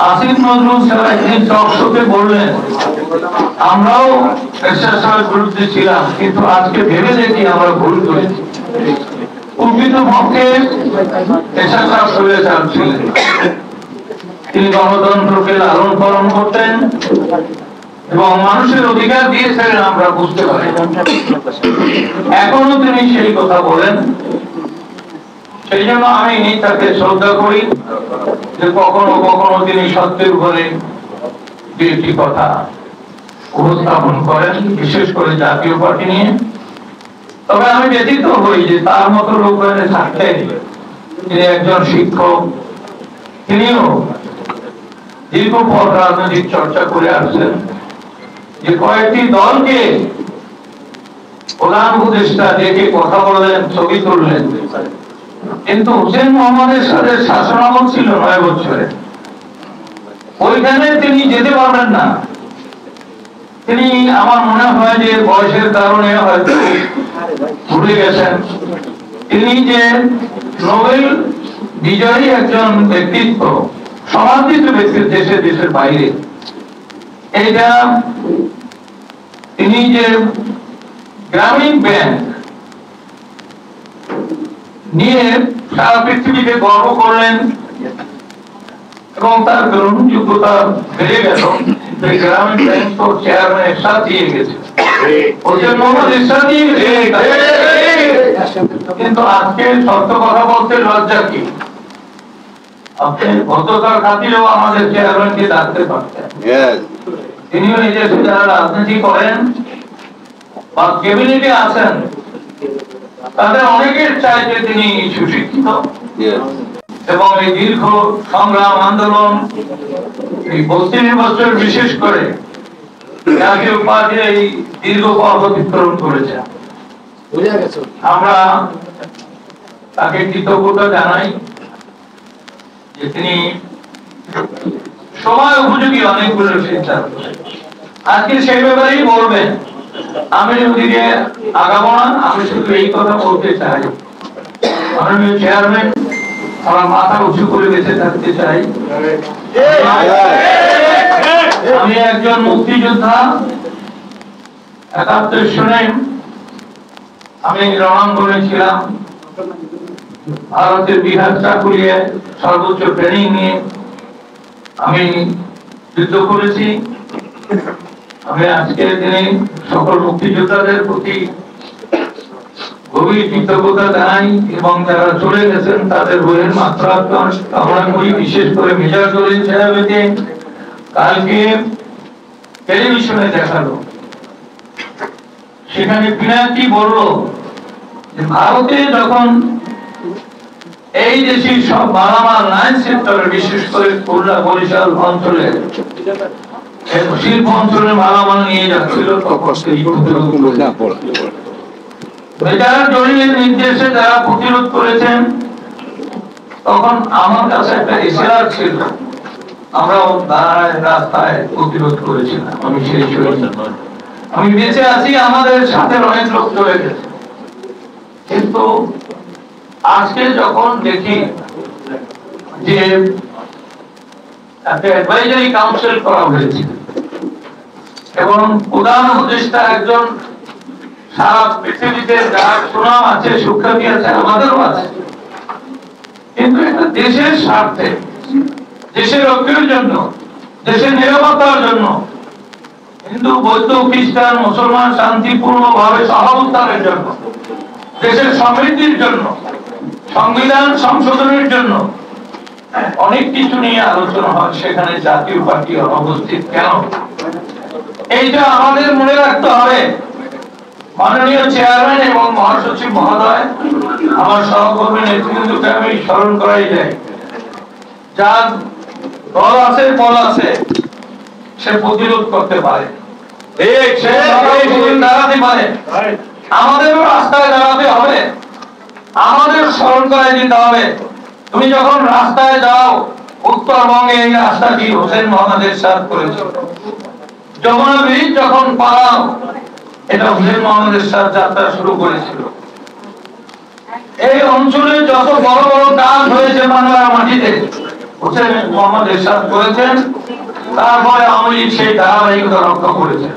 Asif Nazrul sir একদিন টক শোতে বললেন, আমরাও এরশাদ সাহেবের বিরুদ্ধে ছিলাম, কিন্তু আজকে ভেবে দেখি আমরা ভুল করেছি। প্রকৃতপক্ষে এরশাদ সাহেব স্বৈরাচার ছিলেন, তিনি গণতন্ত্রকে লালন পালন করতেন এবং মানুষের অধিকার দিয়েছিলেন, আমরা বুঝতে পারি। এখনো তিনি সেই কথা বলেন। সেই জন্য আমি তাকে শ্রদ্ধা করি যে কখনো কখনো তিনি সত্যের উপরে দু একটি কথা উপস্থাপন করেন, বিশেষ করে জাতীয় পার্টি নিয়ে। তবে আমি ব্যথিত হই যে তার মতো লোক থাকতে, তিনি একজন শিক্ষক, তিনিও দীর্ঘ পথ রাজনৈতিক চর্চা করে আসছেন, যে কয়েকটি দলকে প্রধান উপদেষ্টা ডেকে কথা বললেন, ছবি তুললেন, কিন্তু হুসেইন মোহাম্মদের সাথে শাসনামল ছিল 9 বছরে, ওইখানে তিনি যেতে পারবেন না। তিনি আমার মনে হয় যে বয়সের কারণে হয়তো ভুলে গেছেন। তিনি যে নোবেল বিজয়ী একজন ব্যক্তিত্ব, সমাদৃত ব্যক্তিত্ব দেশে দেশের বাইরে, এইটা তিনি যে গ্রামীণ ব্যাংক নিয়ে সারা পৃথিবীতে গর্ব করলেন এবং তার গ্রহণযোগ্যতা বেড়ে গেল, গ্রামীণ ব্যাংক তো চেয়ারম্যান এরশাদ দিয়ে গেছে, কিন্তু আজকে সত্য কথা বলতে লজ্জা কি? আপনি ভদ্রতার খাতিরেও আমাদের চেয়ারম্যানকে ডাকতে পারতেন। তিনিও এই দেশে যারা রাজনীতি করেন বা ক্যাবিনেটে আছেন, তাদের অনেকের চাইতে তিনি সুশিক্ষিত এবং এই দীর্ঘ সংগ্রাম আন্দোলন, এই 32 বছর বিশেষ করে জাতীয় পার্টি এই দীর্ঘ পথ অতিক্রম করেছে। আমরা তাকে কৃতজ্ঞতা জানাই যে তিনি সময় উপযোগী অনেকগুলো সিদ্ধান্ত আজকে সেই ব্যাপারেই বলবেন। আমি ওদিকে আগাবো না, আমি শুধু এই কথা বলতে চাই, মাননীয় চেয়ারম্যান, আমার মাথা উঁচু করে বেঁচে থাকতে চাই। আমি একজন মুক্তিযোদ্ধা, 71 সনে আমি রণাঙ্গনে ছিলাম, ভারতের বিহার চাকুরিয়ে সর্বোচ্চ ট্রেনিং নিয়ে আমি যুদ্ধ করেছি। আমি আজকের দিনে সকল মুক্তিযোদ্ধাদের প্রতি গভীর কৃতজ্ঞতা জানাই এবং যারা চলে গেছেন তাদের বইয়ের মাত্রা কামনা করি। বিশেষ করে মেজর জলিল সাহেবকে কালকে টেলিভিশনে দেখালো, সেখানে পিনাকি বলল যে ভারতে যখন এই দেশের সব মালামাল 9 সেক্টরে, বিশেষ করে খুলনা বরিশাল অঞ্চলে শিল্প অঞ্চলে মালামাল নিয়ে যাচ্ছিল, নির্দেশে যারা প্রতিরোধ করেছেন, তখন আমার কাছে একটা ইশারা ছিল, আমরা রাস্তায় প্রতিরোধ করেছিলাম। আমি সেই আমি বেঁচে আছি, আমাদের সাথে অনেক লোক চলে গেছে, কিন্তু আজকে যখন দেখি যে একটা অ্যাডভাইজারি কাউন্সিল করা হয়েছে এবং প্রধান উপদেষ্টা একজন, সারা পৃথিবীতে যার সুনাম আছে, সুখ্যাতি আছে, আমাদেরও আছে, কিন্তু একটা দেশের স্বার্থে, দেশের ঐক্যের জন্য, দেশের নিরাপত্তার জন্য, হিন্দু বৌদ্ধ খ্রিস্টান মুসলমান শান্তিপূর্ণ ভাবে সহাবস্থানের জন্য, দেশের সমৃদ্ধির জন্য, সংবিধান সংশোধনের জন্য অনেক কিছু নিয়ে আলোচনা হয়, সেখানে জাতীয় পার্টি অনুপস্থিত কেন? এইটা আমাদের মনে রাখতে হবে। মাননীয় চেয়ারম্যান এবং মহাসচিব মহোদয়, আমার সহকর্মী নেতৃবৃন্দকে আমি স্মরণ করাই যায়, যার দল আছে বল আছে, সে প্রতিরোধ করতে পারে, দাঁড়াতে পারে। আমাদেরও রাস্তায় দাঁড়াতে হবে, আমাদের স্মরণ করাই দিতে হবে। তুমি যখন রাস্তায় যাও, উত্তরবঙ্গে এই রাস্তাটি হোসেন মোহাম্মদ এরশাদ করেছিল, যমুনা ব্রিজ যখন পালাও, এটা হোসেন মোহাম্মদ এরশাদ যাত্রা শুরু করেছিল। এই অঞ্চলে যত বড় বড় কাজ হয়েছে বাংলার মাটিতে, হোসেন মোহাম্মদ এরশাদ করেছেন, তারপরে আওয়ামী লীগ সেই ধারাবাহিকতা রক্ষা করেছে।